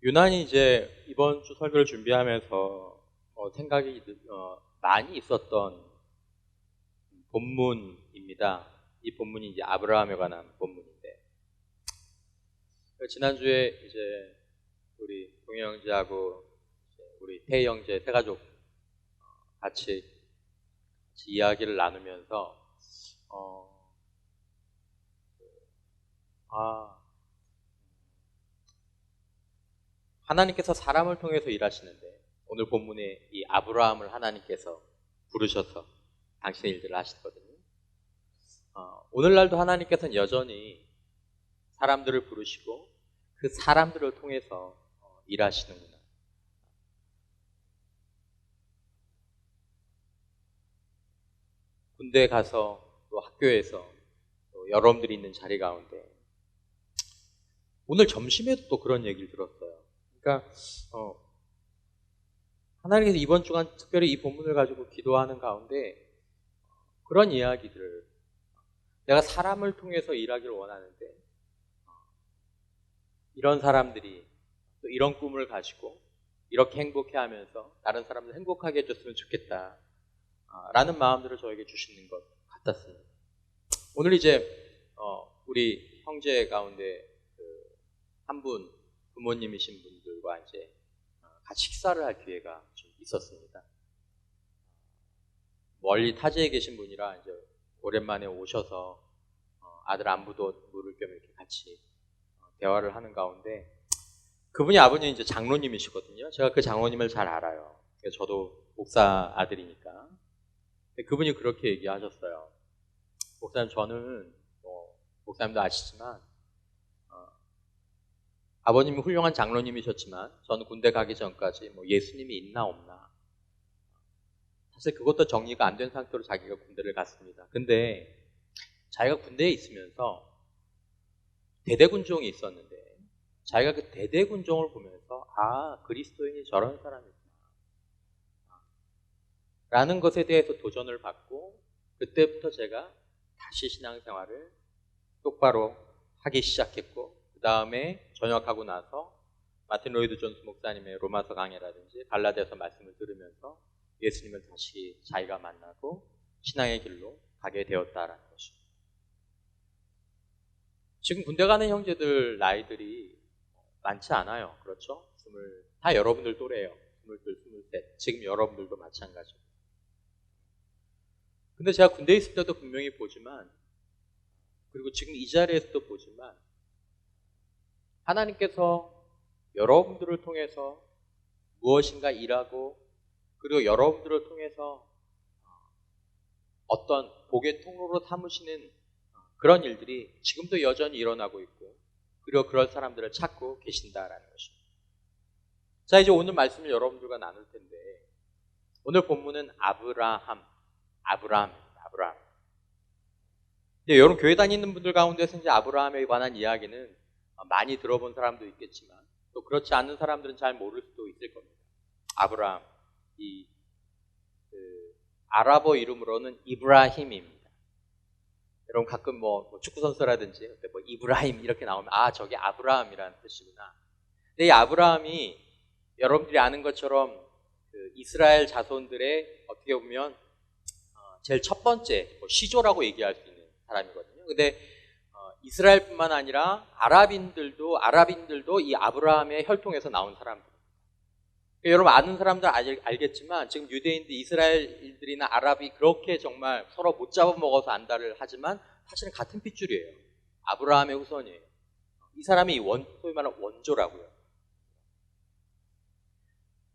유난히 이제 이번 주 설교를 준비하면서 생각이 많이 있었던 본문입니다. 이 본문이 이제 아브라함에 관한 본문인데, 지난주에 이제 우리 동희 형제하고 우리 태희 형제 세 가족 같이 이야기를 나누면서 하나님께서 사람을 통해서 일하시는데, 오늘 본문에 이 아브라함을 하나님께서 부르셔서 당신의 일들을 하시거든요. 오늘날도 하나님께서는 여전히 사람들을 부르시고 그 사람들을 통해서 일하시는구나. 군대에 가서 또 학교에서 또 여러분들이 있는 자리 가운데 오늘 점심에도 또 그런 얘기를 들었어요. 그러니까 하나님께서 이번 주간 특별히 이 본문을 가지고 기도하는 가운데 그런 이야기들을, 내가 사람을 통해서 일하기를 원하는데 이런 사람들이 또 이런 꿈을 가지고 이렇게 행복해하면서 다른 사람들 행복하게 해줬으면 좋겠다 라는 마음들을 저에게 주시는 것 같았습니다. 오늘 이제 우리 형제 가운데 한 분 부모님이신 분들과 이제 같이 식사를 할 기회가 좀 있었습니다. 멀리 타지에 계신 분이라 이제 오랜만에 오셔서 아들 안부도 물을 겸 이렇게 같이 대화를 하는 가운데, 그분이 아버님 이제 장로님이시거든요. 제가 그 장로님을 잘 알아요. 저도 목사 아들이니까. 그분이 그렇게 얘기하셨어요. 목사님, 저는 목사님도 아시지만 아버님이 훌륭한 장로님이셨지만 저는 군대 가기 전까지 예수님이 있나 없나 사실 그것도 정리가 안 된 상태로 자기가 군대를 갔습니다. 근데 자기가 군대에 있으면서 대대군종이 있었는데 자기가 그 대대군종을 보면서 그리스도인이 저런 사람이구나 라는 것에 대해서 도전을 받고, 그때부터 제가 다시 신앙생활을 똑바로 하기 시작했고, 그 다음에 전역하고 나서 마틴 로이드 존스 목사님의 로마서 강해라든지 갈라디아서 말씀을 들으면서 예수님을 다시 자기가 만나고 신앙의 길로 가게 되었다라는 것입니다. 지금 군대 가는 형제들 나이들이 많지 않아요. 그렇죠? 다 여러분들 또래예요. 22, 23. 지금 여러분들도 마찬가지고. 근데 제가 군대에 있을 때도 분명히 보지만, 그리고 지금 이 자리에서도 보지만, 하나님께서 여러분들을 통해서 무엇인가 일하고, 그리고 여러분들을 통해서 어떤 복의 통로로 삼으시는 그런 일들이 지금도 여전히 일어나고 있고, 그리고 그럴 사람들을 찾고 계신다라는 것입니다. 자, 이제 오늘 말씀을 여러분들과 나눌 텐데, 오늘 본문은 아브라함입니다. 아브라함. 여러분 교회 다니는 분들 가운데서 이제 아브라함에 관한 이야기는 많이 들어본 사람도 있겠지만 또 그렇지 않은 사람들은 잘 모를 수도 있을 겁니다. 아브라함, 아랍어 이름으로는 이브라힘입니다. 여러분 가끔 축구 선수라든지 이브라힘 이렇게 나오면 저게 아브라함이라는 뜻이구나. 근데 이 아브라함이 여러분들이 아는 것처럼 이스라엘 자손들의 어떻게 보면 제일 첫 번째 시조라고 얘기할 수 있는 사람이거든요. 근데 이스라엘뿐만 아니라 아랍인들도 이 아브라함의 혈통에서 나온 사람들. 여러분 아는 사람들 알겠지만 지금 유대인들, 이스라엘인들이나 아랍이 그렇게 정말 서로 못 잡아먹어서 안다를 하지만 사실은 같은 핏줄이에요. 아브라함의 후손이에요. 이 사람이 소위 말하는 원조라고요.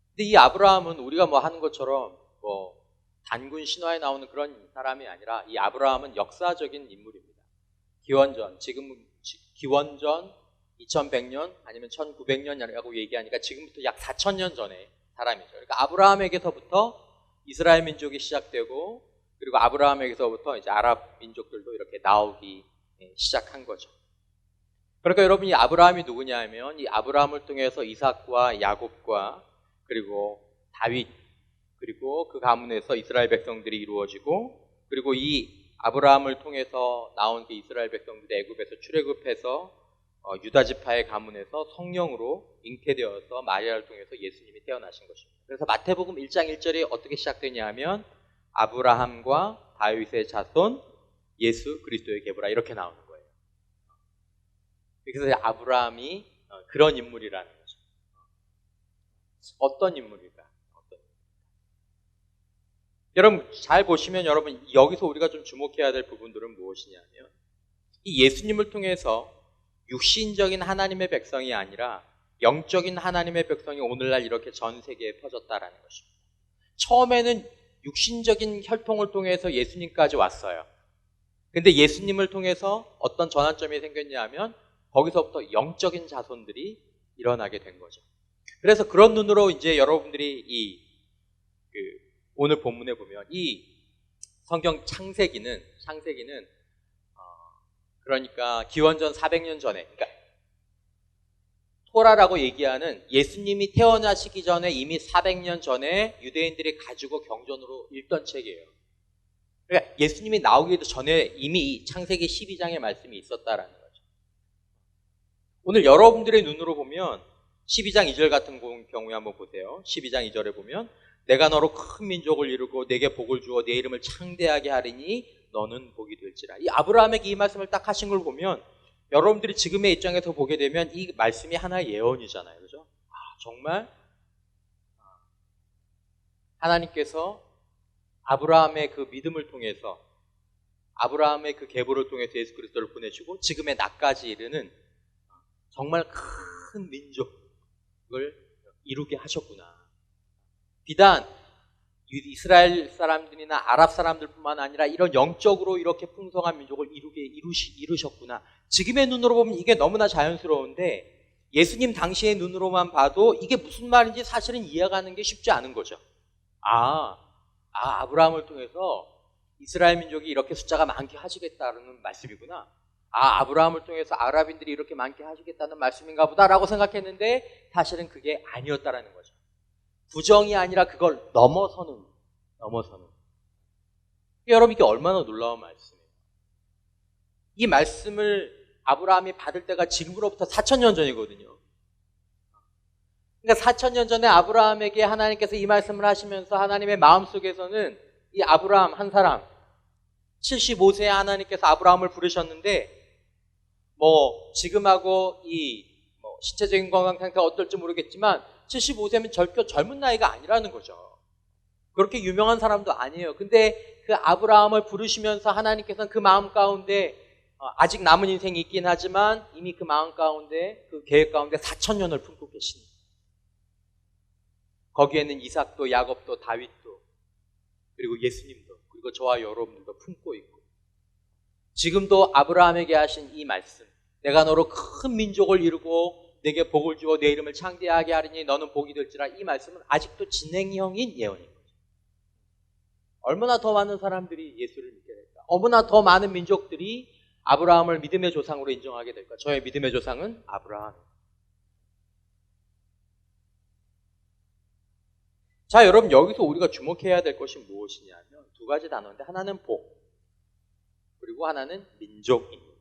근데 이 아브라함은 우리가 하는 것처럼 단군 신화에 나오는 그런 사람이 아니라 이 아브라함은 역사적인 인물입니다. 기원전 2100년 아니면 1900년이라고 얘기하니까 지금부터 약 4000년 전의 사람이죠. 그러니까 아브라함에게서부터 이스라엘 민족이 시작되고, 그리고 아브라함에게서부터 이제 아랍 민족들도 이렇게 나오기 시작한 거죠. 그러니까 여러분 이 아브라함이 누구냐 하면 이 아브라함을 통해서 이삭과 야곱과 그리고 다윗, 그리고 그 가문에서 이스라엘 백성들이 이루어지고, 그리고 이 아브라함을 통해서 나온 그 이스라엘 백성들이 애굽에서 출애굽해서 유다 지파의 가문에서 성령으로 잉태되어서 마리아를 통해서 예수님이 태어나신 것입니다. 그래서 마태복음 1장 1절이 어떻게 시작되냐 하면 아브라함과 다윗의 자손 예수 그리스도의 계보라 이렇게 나오는 거예요. 그래서 아브라함이 그런 인물이라는 거죠. 어떤 인물일까? 여러분 잘 보시면 여러분 여기서 우리가 좀 주목해야 될 부분들은 무엇이냐면 이 예수님을 통해서 육신적인 하나님의 백성이 아니라 영적인 하나님의 백성이 오늘날 이렇게 전 세계에 퍼졌다라는 것입니다. 처음에는 육신적인 혈통을 통해서 예수님까지 왔어요. 근데 예수님을 통해서 어떤 전환점이 생겼냐 하면 거기서부터 영적인 자손들이 일어나게 된 거죠. 그래서 그런 눈으로 이제 여러분들이 오늘 본문에 보면 이 성경 창세기는 그러니까 기원전 400년 전에, 그러니까 토라라고 얘기하는 예수님이 태어나시기 전에 이미 400년 전에 유대인들이 가지고 경전으로 읽던 책이에요. 그러니까 예수님이 나오기도 전에 이미 창세기 12장의 말씀이 있었다라는 거죠. 오늘 여러분들의 눈으로 보면 12장 2절 같은 경우에 한번 보세요. 12장 2절에 보면 내가 너로 큰 민족을 이루고 내게 복을 주어 내 이름을 창대하게 하리니 너는 복이 될지라. 이 아브라함에게 이 말씀을 딱 하신 걸 보면 여러분들이 지금의 입장에서 보게 되면 이 말씀이 하나의 예언이잖아요. 그죠? 정말 하나님께서 아브라함의 그 믿음을 통해서 아브라함의 그 계보를 통해서 예수 그리스도를 보내시고 지금의 나까지 이르는 정말 큰 민족을 이루게 하셨구나. 비단 이스라엘 사람들이나 아랍 사람들뿐만 아니라 이런 영적으로 이렇게 풍성한 민족을 이루셨구나. 지금의 눈으로 보면 이게 너무나 자연스러운데 예수님 당시의 눈으로만 봐도 이게 무슨 말인지 사실은 이해가는 게 쉽지 않은 거죠. 아브라함을 통해서 이스라엘 민족이 이렇게 숫자가 많게 하시겠다는 말씀이구나. 아브라함을 통해서 아랍인들이 이렇게 많게 하시겠다는 말씀인가 보다라고 생각했는데 사실은 그게 아니었다라는 거죠. 부정이 아니라 그걸 넘어서는. 여러분 이게 얼마나 놀라운 말씀이에요. 이 말씀을 아브라함이 받을 때가 지금으로부터 4,000년 전이거든요. 그러니까 4,000년 전에 아브라함에게 하나님께서 이 말씀을 하시면서 하나님의 마음속에서는 이 아브라함 한 사람 75세에 하나님께서 아브라함을 부르셨는데 지금하고 신체적인 건강 상태가 어떨지 모르겠지만 75세면 절표 젊은 나이가 아니라는 거죠. 그렇게 유명한 사람도 아니에요. 근데 그 아브라함을 부르시면서 하나님께서는 그 마음 가운데 아직 남은 인생이 있긴 하지만 이미 그 마음 가운데 그 계획 가운데 4,000년을 품고 계십니다. 거기에는 이삭도 야곱도 다윗도 그리고 예수님도 그리고 저와 여러분들도 품고 있고 지금도 아브라함에게 하신 이 말씀 내가 너로 큰 민족을 이루고 내게 복을 주어 내 이름을 창대하게 하리니 너는 복이 될지라 이 말씀은 아직도 진행형인 예언인 거죠. 얼마나 더 많은 사람들이 예수를 믿게 될까? 얼마나 더 많은 민족들이 아브라함을 믿음의 조상으로 인정하게 될까? 저의 믿음의 조상은 아브라함입니다. 자, 여러분 여기서 우리가 주목해야 될 것이 무엇이냐면 두 가지 단어인데 하나는 복 그리고 하나는 민족입니다.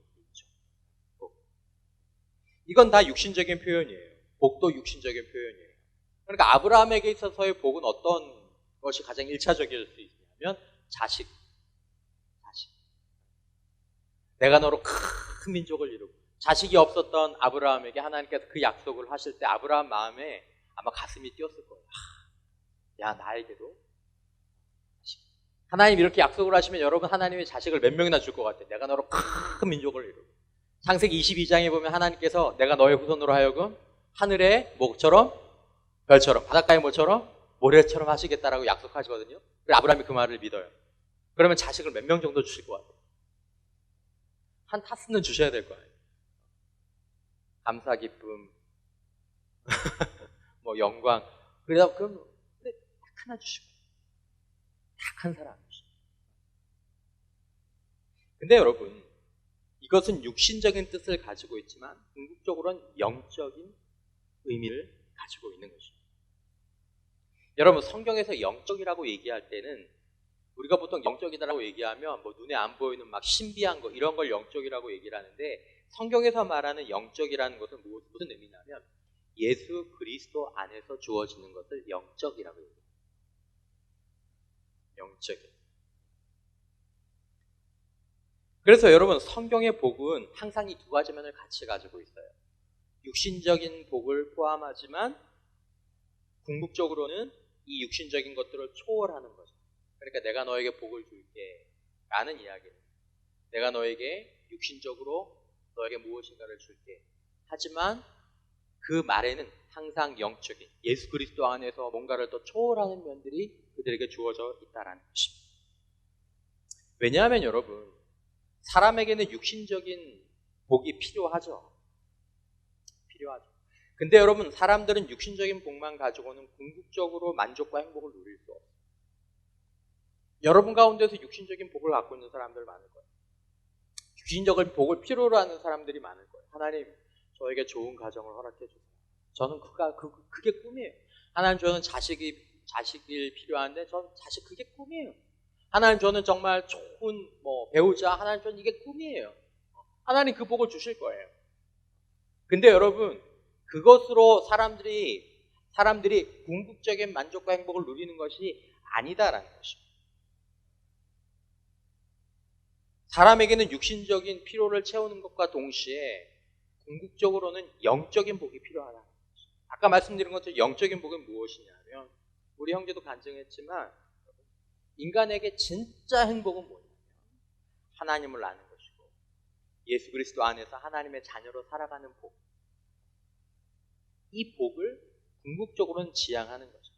이건 다 육신적인 표현이에요. 복도 육신적인 표현이에요. 그러니까 아브라함에게 있어서의 복은 어떤 것이 가장 1차적일 수 있냐면 자식. 내가 너로 큰 민족을 이루고 자식이 없었던 아브라함에게 하나님께서 그 약속을 하실 때 아브라함 마음에 아마 가슴이 뛰었을 거예요. 야, 나에게도 하나님 이렇게 약속을 하시면 여러분 하나님의 자식을 몇 명이나 줄 것 같아요. 내가 너로 큰 민족을 이루고 창세기 22장에 보면 하나님께서 내가 너의 후손으로 하여금 하늘의 뭐처럼 별처럼 바닷가의 뭐처럼 모래처럼 하시겠다라고 약속하시거든요. 그래서 아브라함이 그 말을 믿어요. 그러면 자식을 몇 명 정도 주실 것 같아요? 한 타스는 주셔야 될 거 아니에요. 감사 기쁨 영광 그러다 그럼 딱 하나 주시고 딱 한 사람 주시고 근데 여러분 이것은 육신적인 뜻을 가지고 있지만 궁극적으로는 영적인 의미를 가지고 있는 것입니다. 여러분 성경에서 영적이라고 얘기할 때는 우리가 보통 영적이다라고 얘기하면 눈에 안 보이는 막 신비한 거 이런 걸 영적이라고 얘기를 하는데 성경에서 말하는 영적이라는 것은 무슨 의미냐면 예수 그리스도 안에서 주어지는 것을 영적이라고 얘기해요. 영적이. 그래서 여러분 성경의 복은 항상 이 두 가지 면을 같이 가지고 있어요. 육신적인 복을 포함하지만 궁극적으로는 이 육신적인 것들을 초월하는 거죠. 그러니까 내가 너에게 복을 줄게 라는 이야기는 내가 너에게 육신적으로 너에게 무엇인가를 줄게. 하지만 그 말에는 항상 영적인 예수 그리스도 안에서 뭔가를 더 초월하는 면들이 그들에게 주어져 있다라는 것입니다. 왜냐하면 여러분 사람에게는 육신적인 복이 필요하죠. 필요하죠. 근데 여러분 사람들은 육신적인 복만 가지고는 궁극적으로 만족과 행복을 누릴 수 없어요. 여러분 가운데서 육신적인 복을 갖고 있는 사람들 많을 거예요. 육신적인 복을 필요로 하는 사람들이 많을 거예요. 하나님 저에게 좋은 가정을 허락해 주세요. 저는 그게 꿈이에요. 하나님 저는 자식이 필요한데 저는 자식 그게 꿈이에요. 하나님 저는 정말 좋은 배우자 하나님 저는 이게 꿈이에요. 하나님 그 복을 주실 거예요. 근데 여러분 그것으로 사람들이 궁극적인 만족과 행복을 누리는 것이 아니다라는 것입니다. 사람에게는 육신적인 필요를 채우는 것과 동시에 궁극적으로는 영적인 복이 필요하다는 것입니다. 아까 말씀드린 것처럼 영적인 복은 무엇이냐면 우리 형제도 간증했지만 인간에게 진짜 행복은 뭐냐면 하나님을 아는 것이고 예수 그리스도 안에서 하나님의 자녀로 살아가는 복. 이 복을 궁극적으로는 지향하는 거죠.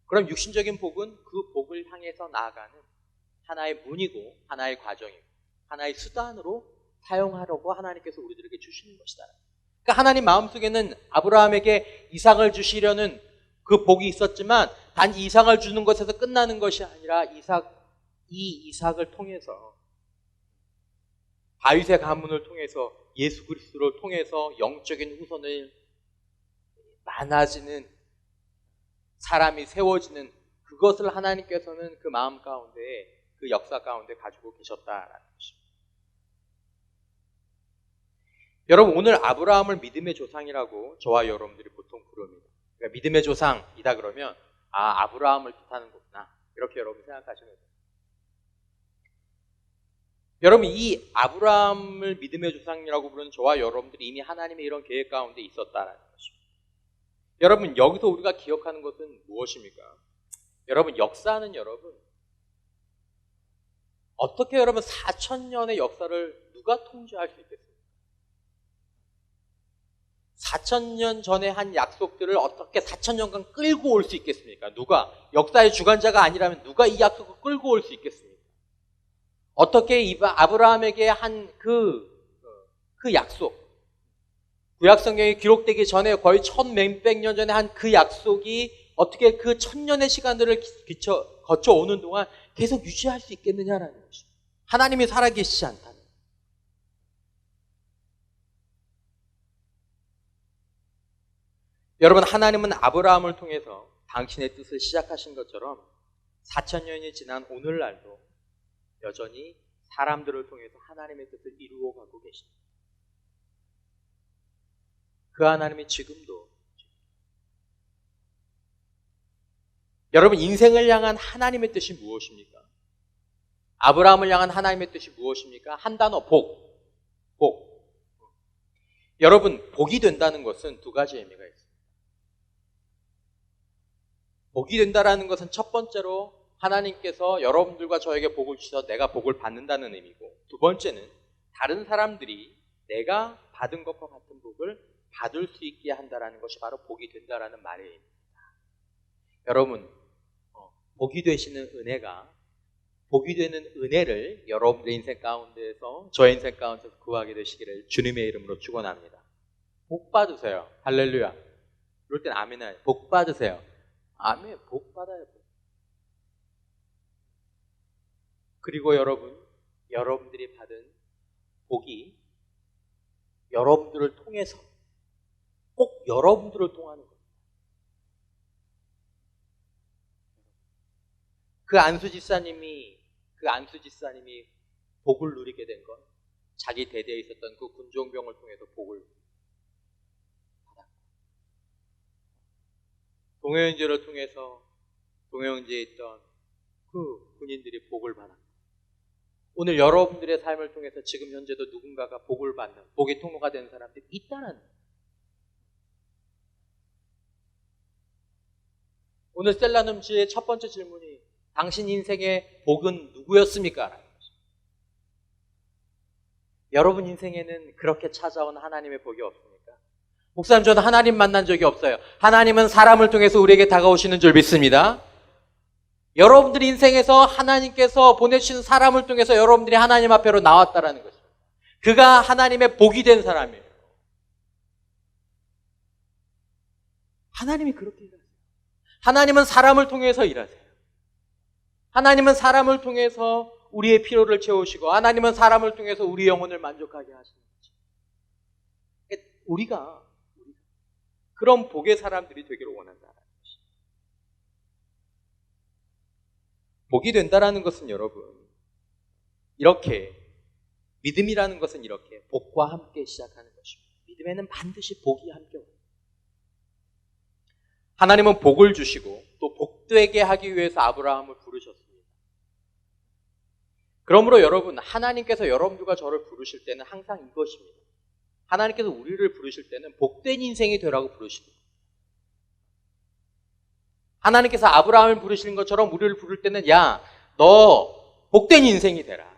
그럼 육신적인 복은 그 복을 향해서 나아가는 하나의 문이고 하나의 과정이고 하나의 수단으로 사용하려고 하나님께서 우리들에게 주시는 것이다. 그러니까 하나님 마음속에는 아브라함에게 이삭을 주시려는 그 복이 있었지만 단지 이삭을 주는 것에서 끝나는 것이 아니라 이삭을 통해서 다윗의 가문을 통해서 예수 그리스도를 통해서 영적인 후손을 많아지는 사람이 세워지는 그것을 하나님께서는 그 마음 가운데 그 역사 가운데 가지고 계셨다라는 것입니다. 여러분 오늘 아브라함을 믿음의 조상이라고 저와 여러분들이 보통 부릅니다. 그러니까 믿음의 조상이다 그러면 아브라함을 뜻하는 거구나 이렇게 여러분 생각하시면 돼요. 여러분 이 아브라함을 믿음의 조상이라고 부르는 저와 여러분들이 이미 하나님의 이런 계획 가운데 있었다라는 것입니다. 여러분 여기서 우리가 기억하는 것은 무엇입니까? 여러분 역사는 여러분 어떻게 여러분 4,000년의 역사를 누가 통제할 수 있겠습니까? 4,000년 전에 한 약속들을 어떻게 4,000년간 끌고 올 수 있겠습니까? 누가? 역사의 주관자가 아니라면 누가 이 약속을 끌고 올 수 있겠습니까? 어떻게 아브라함에게 한 그 약속, 구약성경에 기록되기 전에 거의 1,000몇백 년 전에 한 그 약속이 어떻게 그 1,000년의 시간들을 거쳐오는 동안 계속 유지할 수 있겠느냐라는 것입니다. 하나님이 살아계시지 않다면. 여러분 하나님은 아브라함을 통해서 당신의 뜻을 시작하신 것처럼 4,000년이 지난 오늘날도 여전히 사람들을 통해서 하나님의 뜻을 이루어 가고 계십니다. 그 하나님이 지금도 여러분 인생을 향한 하나님의 뜻이 무엇입니까? 아브라함을 향한 하나님의 뜻이 무엇입니까? 한 단어 복. 여러분 복이 된다는 것은 두 가지 의미가 있습니다. 복이 된다라는 것은 첫 번째로 하나님께서 여러분들과 저에게 복을 주셔서 내가 복을 받는다는 의미고 두 번째는 다른 사람들이 내가 받은 것과 같은 복을 받을 수 있게 한다라는 것이 바로 복이 된다라는 말의 의미입니다. 여러분 복이 되시는 복이 되는 은혜를 여러분의 인생 가운데에서 저의 인생 가운데서 구하게 되시기를 주님의 이름으로 축원합니다. 복 받으세요. 할렐루야. 그럴 땐 아멘을 복 받으세요. 아멘. 복 받아요. 그리고 여러분들이 받은 복이 여러분들을 통해서 꼭 여러분들을 통하는 겁니다. 그 안수 집사님이 복을 누리게 된 건 자기 대대에 있었던 그 군종병을 통해서 복을 받았고, 동해영제를 통해서 동해영제에 있던 그 군인들이 복을 받았고, 오늘 여러분들의 삶을 통해서 지금 현재도 누군가가 복을 받는, 복의 통로가 되는 사람들이 있다는, 오늘 셀라눔지의 첫 번째 질문이 당신 인생의 복은 누구였습니까? 라는 거죠. 여러분 인생에는 그렇게 찾아온 하나님의 복이 없습니까? 목사님, 저는 하나님 만난 적이 없어요. 하나님은 사람을 통해서 우리에게 다가오시는 줄 믿습니다. 여러분들 인생에서 하나님께서 보내주신 사람을 통해서 여러분들이 하나님 앞에로 나왔다라는 것입니다. 그가 하나님의 복이 된 사람이에요. 하나님이 그렇게 일하세요. 하나님은 사람을 통해서 일하세요. 하나님은 사람을 통해서 우리의 필요를 채우시고, 하나님은 사람을 통해서 우리 영혼을 만족하게 하시는 거죠. 우리가 그런 복의 사람들이 되기를 원한다는 것입니다. 복이 된다라는 것은 여러분, 이렇게, 믿음이라는 것은 이렇게 복과 함께 시작하는 것입니다. 믿음에는 반드시 복이 함께 옵니다. 하나님은 복을 주시고 또 복되게 하기 위해서 아브라함을 부르셨습니다. 그러므로 여러분, 하나님께서 여러분들과 저를 부르실 때는 항상 이것입니다. 하나님께서 우리를 부르실 때는 복된 인생이 되라고 부르십니다. 하나님께서 아브라함을 부르시는 것처럼 우리를 부를 때는, 야, 너 복된 인생이 되라.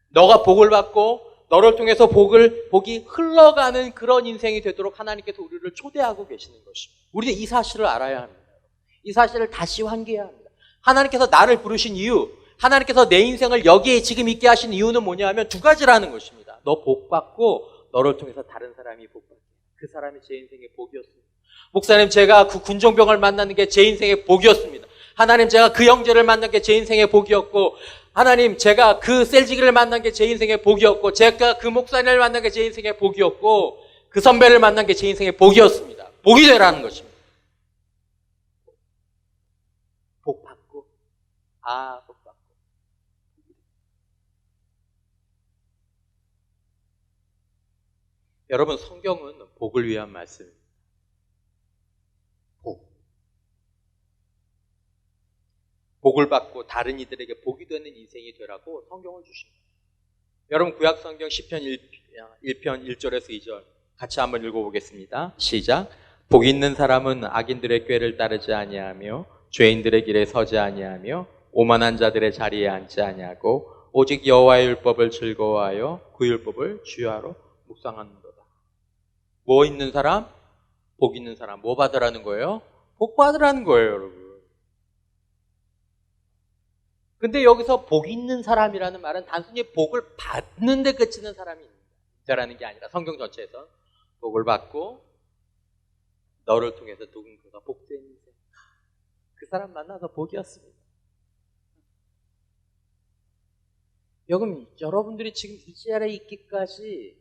너가 복을 받고 너를 통해서 복이 흘러가는 그런 인생이 되도록 하나님께서 우리를 초대하고 계시는 것입니다. 우리는 이 사실을 알아야 합니다. 이 사실을 다시 환기해야 합니다. 하나님께서 나를 부르신 이유, 하나님께서 내 인생을 여기에 지금 있게 하신 이유는 뭐냐면 두 가지라는 것입니다. 너 복 받고 너를 통해서 다른 사람이 복 받게. 그 사람이 제 인생의 복이었습니다. 목사님, 제가 그 군종병을 만나는 게 제 인생의 복이었습니다. 하나님, 제가 그 형제를 만난 게 제 인생의 복이었고, 하나님, 제가 그 셀지기를 만난 게 제 인생의 복이었고, 제가 그 목사님을 만난 게 제 인생의 복이었고, 그 선배를 만난 게 제 인생의 복이었습니다. 복이 되라는 것입니다. 복 받고, 복 받고. 여러분, 성경은 복을 위한 말씀입니다. 복을 받고 다른 이들에게 복이 되는 인생이 되라고 성경을 주십니다. 여러분, 구약 성경 시편 1편 1절에서 2절 같이 한번 읽어보겠습니다. 시작. 복 있는 사람은 악인들의 꾀를 따르지 아니하며 죄인들의 길에 서지 아니하며 오만한 자들의 자리에 앉지 아니하고 오직 여호와의 율법을 즐거워하여 그 율법을 주야로 묵상하는도다. 뭐 있는 사람? 복 있는 사람. 뭐 받으라는 거예요? 복 받으라는 거예요, 여러분. 근데 여기서 복 있는 사람이라는 말은 단순히 복을 받는 데 그치는 사람이 있다라는 게 아니라 성경 전체에서 복을 받고 너를 통해서 누군가가 복된 인생, 그 사람 만나서 복이었습니다. 여러분들이 지금 이 자리에 있기까지,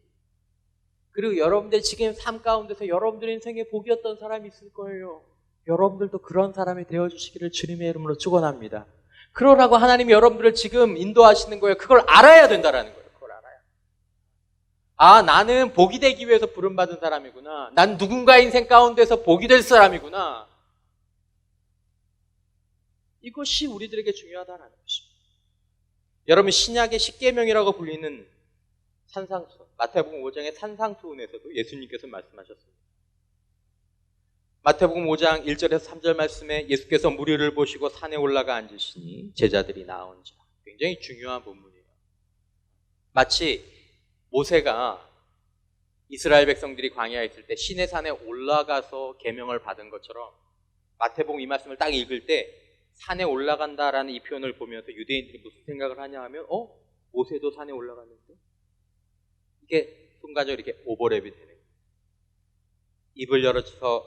그리고 여러분들이 지금 삶 가운데서 여러분들의 인생에 복이었던 사람이 있을 거예요. 여러분들도 그런 사람이 되어주시기를 주님의 이름으로 축원합니다. 그러라고 하나님이 여러분들을 지금 인도하시는 거예요. 그걸 알아야 된다라는 거예요. 그걸 알아야. 나는 복이 되기 위해서 부름받은 사람이구나. 난 누군가의 인생 가운데서 복이 될 사람이구나. 이것이 우리들에게 중요하다는 것입니다. 여러분, 신약의 십계명이라고 불리는 산상수, 마태복음 5장의 산상수훈에서도 예수님께서 말씀하셨습니다. 마태복음 5장 1절에서 3절 말씀에 예수께서 무리를 보시고 산에 올라가 앉으시니 제자들이 나온지라. 굉장히 중요한 본문이에요. 마치 모세가 이스라엘 백성들이 광야에 있을 때 시내산에 올라가서 계명을 받은 것처럼 마태복음 이 말씀을 딱 읽을 때 산에 올라간다라는 이 표현을 보면서 유대인들이 무슨 생각을 하냐 하면 모세도 산에 올라갔는데? 이게 순간적으로 이렇게 오버랩이 되는 거예요. 입을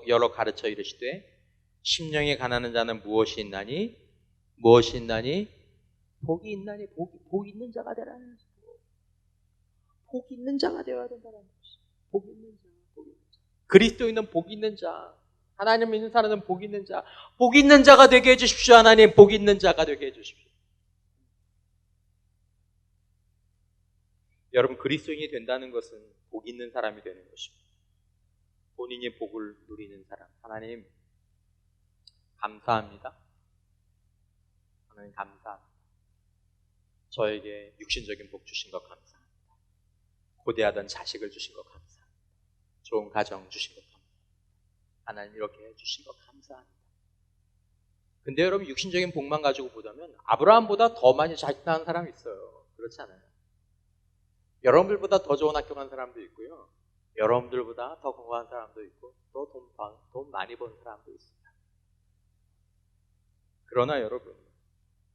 열어 가르쳐 이르시되 심령이 가난한 자는 무엇이 있나니? 무엇이 있나니? 복이 있나니? 복 있는 자가 되라는 거죠. 복 있는 자가 되어야 된다는 것이. 복 있는 자, 복 있는 자. 그리스도인은 복 있는 자. 하나님 믿는 사람은 복 있는 자. 복 있는 자가 되게 해주십시오. 하나님, 복 있는 자가 되게 해주십시오. 여러분, 그리스도인이 된다는 것은 복 있는 사람이 되는 것입니다. 본인이 복을 누리는 사람. 하나님 감사합니다. 하나님 감사합니다. 저에게 육신적인 복 주신 것 감사합니다. 고대하던 자식을 주신 것 감사합니다. 좋은 가정 주신 것 감사합니다. 하나님 이렇게 해주신 것 감사합니다. 근데 여러분, 육신적인 복만 가지고 보자면 아브라함보다 더 많이 자식 낳은 사람이 있어요. 그렇지 않아요? 여러분들보다 더 좋은 학교 간 사람도 있고요. 여러분들보다 더 건강한 사람도 있고 또 돈 많이 번 사람도 있습니다. 그러나 여러분,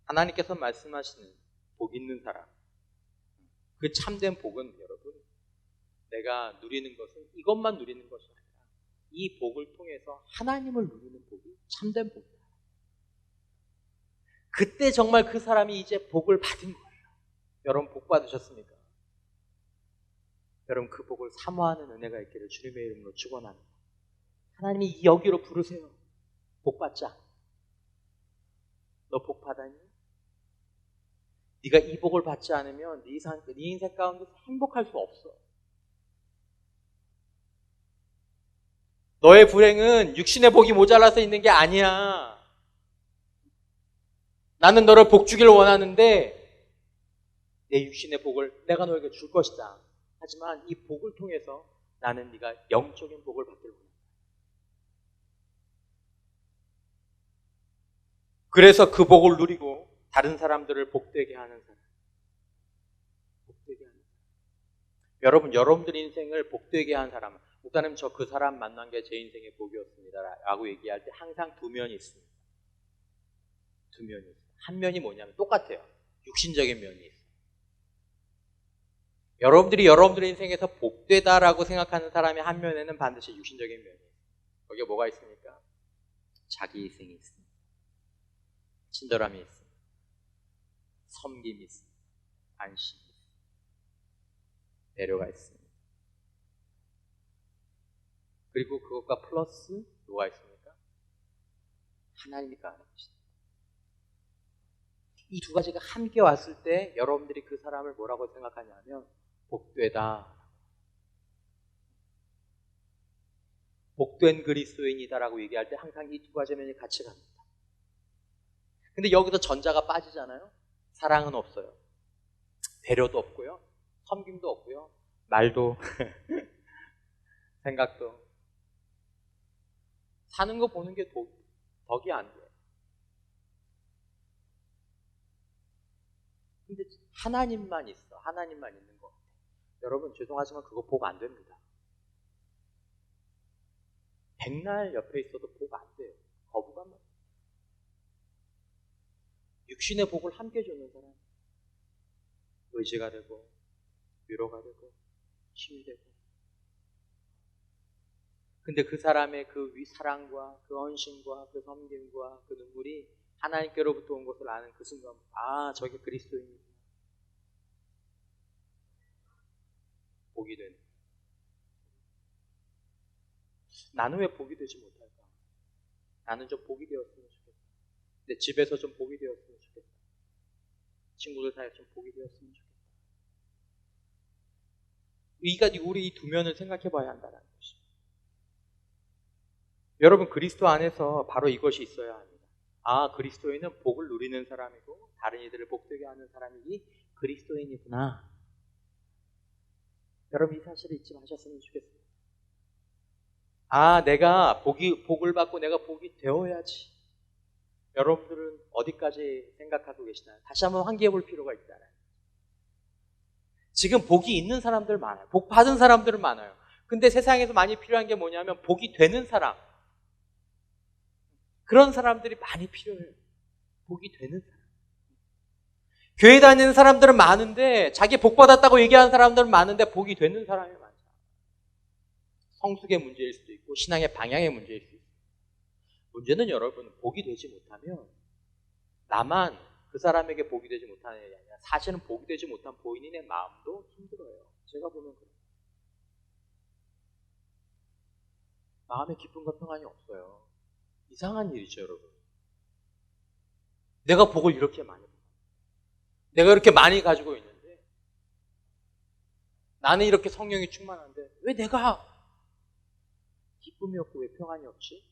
하나님께서 말씀하시는 복 있는 사람, 그 참된 복은 여러분, 내가 누리는 것은 이것만 누리는 것이 아니라 이 복을 통해서 하나님을 누리는 복이 참된 복이다. 그때 정말 그 사람이 이제 복을 받은 거예요. 여러분, 복 받으셨습니까? 여러분, 그 복을 사모하는 은혜가 있기를 주님의 이름으로 축원합니다. 하나님이 여기로 부르세요. 복 받자. 너 복 받았니? 네가 이 복을 받지 않으면 네 인생 가운데서 행복할 수 없어. 너의 불행은 육신의 복이 모자라서 있는 게 아니야. 나는 너를 복 주기를 원하는데 내 육신의 복을 내가 너에게 줄 것이다. 하지만 이 복을 통해서 나는 네가 영적인 복을 받기를 원한다. 그래서 그 복을 누리고 다른 사람들을 복되게 하는 사람. 복되게 하는 사람. 여러분, 여러분들 인생을 복되게 한 사람은, 목사님 저 그 사람 만난 게 제 인생의 복이었습니다 라고 얘기할 때 항상 두 면이 있습니다. 두 면이 있어요. 한 면이 뭐냐면 똑같아요. 육신적인 면이 있어요. 여러분들이 여러분들의 인생에서 복되다라고 생각하는 사람의 한 면에는 반드시 육신적인 면이 있어요. 거기에 뭐가 있습니까? 자기 희생이 있습니다. 친절함이 있습니다. 섬김이 있습니다. 안심이 있습니다. 배려가 있습니다. 그리고 그것과 플러스 뭐가 있습니까? 하나님이 가하는 것이다. 이 두 가지가 함께 왔을 때 여러분들이 그 사람을 뭐라고 생각하냐면 복되다. 복된 그리스도인이다라고 얘기할 때 항상 이 두 가지 면이 같이 갑니다. 근데 여기서 전자가 빠지잖아요. 사랑은 없어요. 배려도 없고요. 섬김도 없고요. 말도 생각도. 사는 거 보는 게 덕이 안 돼요. 근데 하나님만 있어. 하나님만 있는 거. 여러분, 죄송하지만 그거 복 안 됩니다. 백날 옆에 있어도 복 안 돼요. 거부감만. 육신의 복을 함께 주는 사람. 의지가 되고, 위로가 되고, 힘이 되고. 근데 그 사람의 그 사랑과 그 헌신과 그 섬김과 그 눈물이 하나님께로부터 온 것을 아는 그 순간, 아, 저게 그리스도인이구나. 복이 되는. 나는 왜 복이 되지 못할까? 나는 좀 복이 되었으면 좋겠다. 내 집에서 좀 복이 되었으면 좋겠다. 친구들 사이에 좀 복이 되었으면 좋겠다. 우리 이 두 면을 생각해 봐야 한다는 것입니다. 여러분, 그리스도 안에서 바로 이것이 있어야 합니다. 아, 그리스도인은 복을 누리는 사람이고 다른 이들을 복되게 하는 사람이 그리스도인이구나. 여러분, 이 사실을 잊지 마셨으면 좋겠습니다. 아, 내가 복을 받고 내가 복이 되어야지. 여러분들은 어디까지 생각하고 계시나요? 다시 한번 환기해 볼 필요가 있잖아요. 지금 복이 있는 사람들 많아요. 복 받은 사람들은 많아요. 근데 세상에서 많이 필요한 게 뭐냐면 복이 되는 사람. 그런 사람들이 많이 필요해요. 복이 되는 사람. 교회 다니는 사람들은 많은데, 자기 복 받았다고 얘기하는 사람들은 많은데 복이 되는 사람이 많아요. 성숙의 문제일 수도 있고 신앙의 방향의 문제일 수도 있고. 문제는 여러분, 복이 되지 못하면 나만 그 사람에게 복이 되지 못하는 게 아니라 사실은 복이 되지 못한 본인의 마음도 힘들어요. 제가 보면 그래요. 마음에 기쁨과 평안이 없어요. 이상한 일이죠, 여러분. 내가 복을 이렇게 많이 받아. 내가 이렇게 많이 가지고 있는데 나는 이렇게 성령이 충만한데 왜 내가 기쁨이 없고 왜 평안이 없지?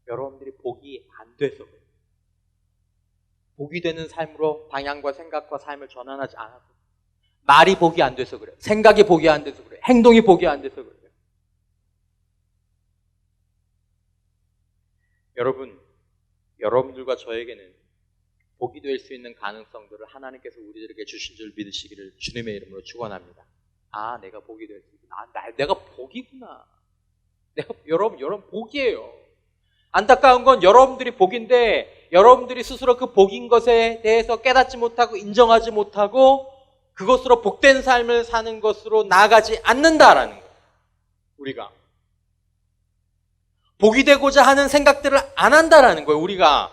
여러분들이 복이 안 돼서 그래요. 복이 되는 삶으로 방향과 생각과 삶을 전환하지 않아서, 말이 복이 안 돼서 그래요. 생각이 복이 안 돼서 그래요. 행동이 복이 안 돼서 그래요. 여러분들과 저에게는 복이 될 수 있는 가능성들을 하나님께서 우리들에게 주신 줄 믿으시기를 주님의 이름으로 축원합니다. 아, 내가 복이 될 수 있구나. 내가 복이구나. 여러분 복이에요. 안타까운 건 여러분들이 복인데 여러분들이 스스로 그 복인 것에 대해서 깨닫지 못하고 인정하지 못하고 그것으로 복된 삶을 사는 것으로 나아가지 않는다라는 거예요. 우리가 복이 되고자 하는 생각들을 안 한다라는 거예요. 우리가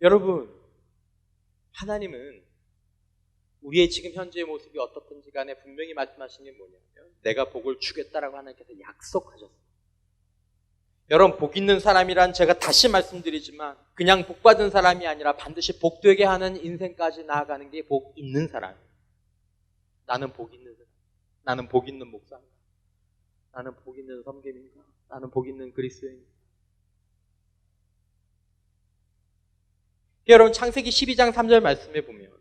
여러분, 하나님은 우리의 지금 현재의 모습이 어떻든지 간에 분명히 말씀하신 게 뭐냐면 내가 복을 주겠다라고 하나님께서 약속하셨어요. 여러분, 복 있는 사람이란 제가 다시 말씀드리지만 그냥 복 받은 사람이 아니라 반드시 복되게 하는 인생까지 나아가는 게 복 있는 사람이에요. 나는 복 있는 사람, 나는 복 있는 목사인가, 나는 복 있는 섬김인가, 나는 복 있는 그리스도인가. 여러분, 창세기 12장 3절 말씀에 보면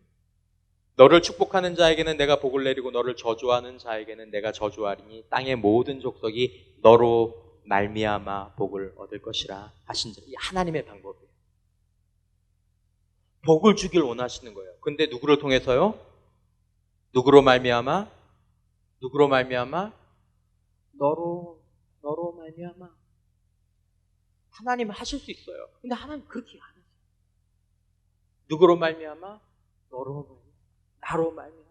너를 축복하는 자에게는 내가 복을 내리고 너를 저주하는 자에게는 내가 저주하리니 땅의 모든 족속이 너로 말미암아 복을 얻을 것이라 하신 자. 이 하나님의 방법이에요. 복을 주길 원하시는 거예요. 근데 누구를 통해서요? 누구로 말미암아? 누구로 말미암아? 너로 말미암아. 하나님은 하실 수 있어요. 근데 하나님 그렇게 안 하세요. 누구로 말미암아? 너로 말미암아. 나로 말미암아.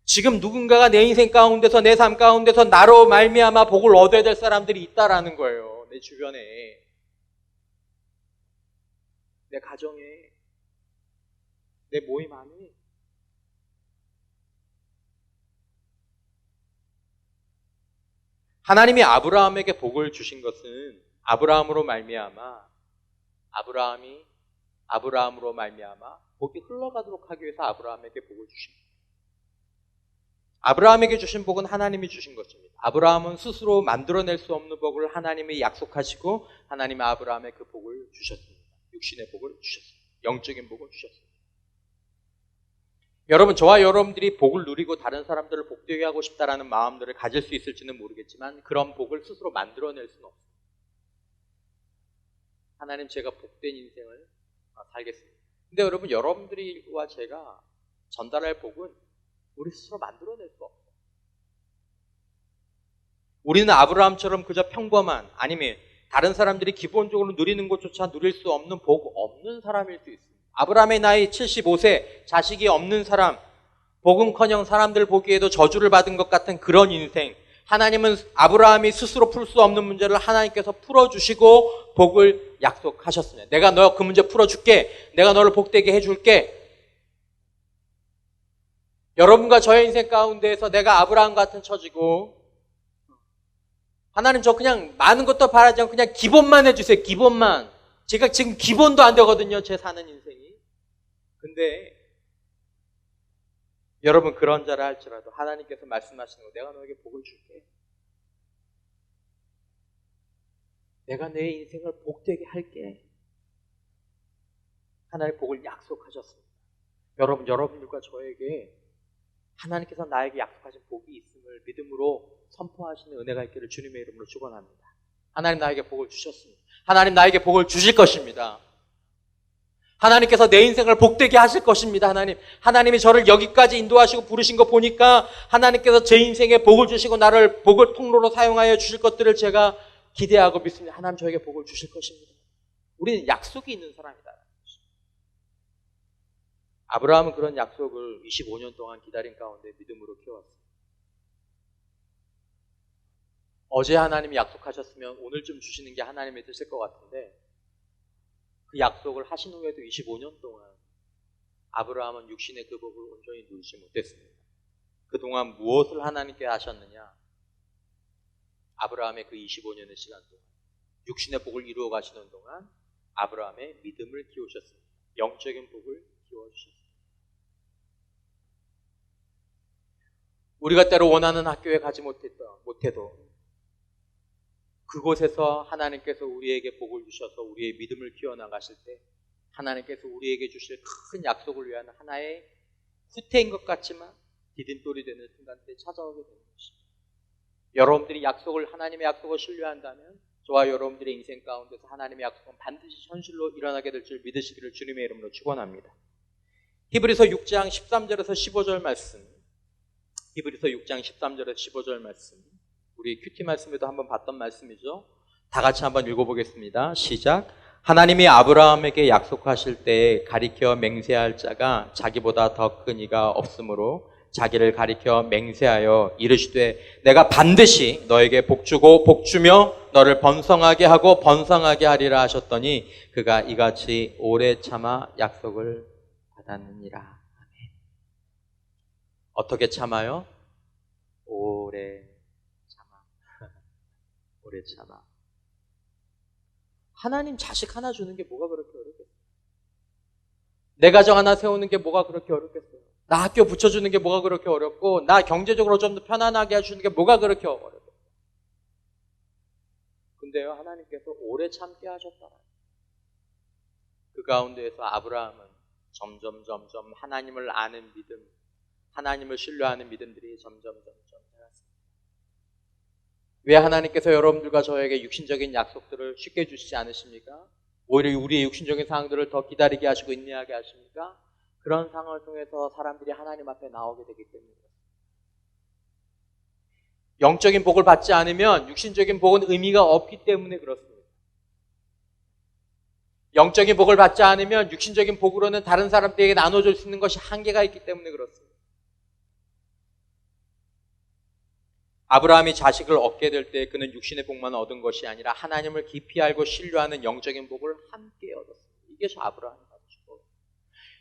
지금 누군가가 내 인생 가운데서 내 삶 가운데서 나로 말미암아 복을 얻어야 될 사람들이 있다라는 거예요. 내 주변에, 내 가정에, 내 모임 안에. 하나님이 아브라함에게 복을 주신 것은 아브라함으로 말미암아 아브라함으로 말미암아 복이 흘러가도록 하기 위해서 아브라함에게 복을 주신 거예요. 아브라함에게 주신 복은 하나님이 주신 것입니다. 아브라함은 스스로 만들어낼 수 없는 복을 하나님이 약속하시고 하나님이 아브라함에 그 복을 주셨습니다. 육신의 복을 주셨습니다. 영적인 복을 주셨습니다. 여러분, 저와 여러분들이 복을 누리고 다른 사람들을 복되게 하고 싶다라는 마음들을 가질 수 있을지는 모르겠지만 그런 복을 스스로 만들어낼 수는 없습니다. 하나님, 제가 복된 인생을 살겠습니다. 근데 여러분, 여러분들과 제가 전달할 복은 우리 스스로 만들어낼 수 없어요. 우리는 아브라함처럼 그저 평범한, 아니면 다른 사람들이 기본적으로 누리는 것조차 누릴 수 없는 복 없는 사람일 수 있습니다. 아브라함의 나이 75세, 자식이 없는 사람, 복은커녕 사람들 보기에도 저주를 받은 것 같은 그런 인생. 하나님은 아브라함이 스스로 풀 수 없는 문제를 하나님께서 풀어주시고 복을 약속하셨습니다. 내가 너 그 문제 풀어줄게. 내가 너를 복되게 해줄게. 여러분과 저의 인생 가운데에서 내가 아브라함 같은 처지고 하나님, 저 그냥 많은 것도 바라지 않고 그냥 기본만 해주세요. 기본만. 제가 지금 기본도 안 되거든요. 제 사는 인생이. 근데 여러분, 그런 자라 할지라도 하나님께서 말씀하시는 거, 내가 너에게 복을 줄게. 내가 내 인생을 복되게 할게. 하나님의 복을 약속하셨습니다. 여러분, 여러분들과 저에게 하나님께서 나에게 약속하신 복이 있음을 믿음으로 선포하시는 은혜가 있기를 주님의 이름으로 축원합니다. 하나님 나에게 복을 주셨습니다. 하나님 나에게 복을 주실 것입니다. 하나님께서 내 인생을 복되게 하실 것입니다. 하나님이 저를 여기까지 인도하시고 부르신 거 보니까 하나님께서 제 인생에 복을 주시고 나를 복을 통로로 사용하여 주실 것들을 제가 기대하고 믿습니다. 하나님 저에게 복을 주실 것입니다. 우리는 약속이 있는 사람이다. 아브라함은 그런 약속을 25년 동안 기다린 가운데 믿음으로 키워왔습니다. 어제 하나님이 약속하셨으면 오늘쯤 주시는 게 하나님의 뜻일 것 같은데 그 약속을 하신 후에도 25년 동안 아브라함은 육신의 그 복을 온전히 누리지 못했습니다. 그동안 무엇을 하나님께 하셨느냐? 아브라함의 그 25년의 시간 동안 육신의 복을 이루어 가시는 동안 아브라함의 믿음을 키우셨습니다. 영적인 복을 키워주셨습니다. 우리가 때로 원하는 학교에 가지 못해도 그곳에서 하나님께서 우리에게 복을 주셔서 우리의 믿음을 키워나가실 때 하나님께서 우리에게 주실 큰 약속을 위한 하나의 후퇴인 것 같지만 디딤돌이 되는 순간들이 찾아오게 되는 것입니다. 여러분들이 하나님의 약속을 신뢰한다면 저와 여러분들의 인생 가운데서 하나님의 약속은 반드시 현실로 일어나게 될 줄 믿으시기를 주님의 이름으로 축원합니다. 히브리서 6장 13절에서 15절 말씀, 히브리서 6장 13절에서 15절 말씀, 우리 큐티 말씀에도 한번 봤던 말씀이죠. 다 같이 한번 읽어보겠습니다. 시작. 하나님이 아브라함에게 약속하실 때 가리켜 맹세할 자가 자기보다 더 큰 이가 없으므로 자기를 가리켜 맹세하여 이르시되 내가 반드시 너에게 복주고 복주며 너를 번성하게 하고 번성하게 하리라 하셨더니 그가 이같이 오래 참아 약속을 받았느니라. 아멘. 어떻게 참아요? 오래 참아. 오래 참아. 하나님 자식 하나 주는 게 뭐가 그렇게 어렵겠어요? 내 가정 하나 세우는 게 뭐가 그렇게 어렵겠어요? 나 학교 붙여주는 게 뭐가 그렇게 어렵고 나 경제적으로 좀 더 편안하게 해주는 게 뭐가 그렇게 어렵겠어요? 근데요, 하나님께서 오래 참게 하셨더라. 그 가운데에서 아브라함은 점점 하나님을 아는 믿음, 하나님을 신뢰하는 믿음들이 점점 자랐습니다. 왜 하나님께서 여러분들과 저에게 육신적인 약속들을 쉽게 주시지 않으십니까? 오히려 우리의 육신적인 상황들을 더 기다리게 하시고 인내하게 하십니까? 그런 상황을 통해서 사람들이 하나님 앞에 나오게 되기 때문입니다. 영적인 복을 받지 않으면 육신적인 복은 의미가 없기 때문에 그렇습니다. 영적인 복을 받지 않으면 육신적인 복으로는 다른 사람들에게 나눠줄 수 있는 것이 한계가 있기 때문에 그렇습니다. 아브라함이 자식을 얻게 될 때 그는 육신의 복만 얻은 것이 아니라 하나님을 깊이 알고 신뢰하는 영적인 복을 함께 얻었습니다. 이게 아브라함이 받으신 거예요.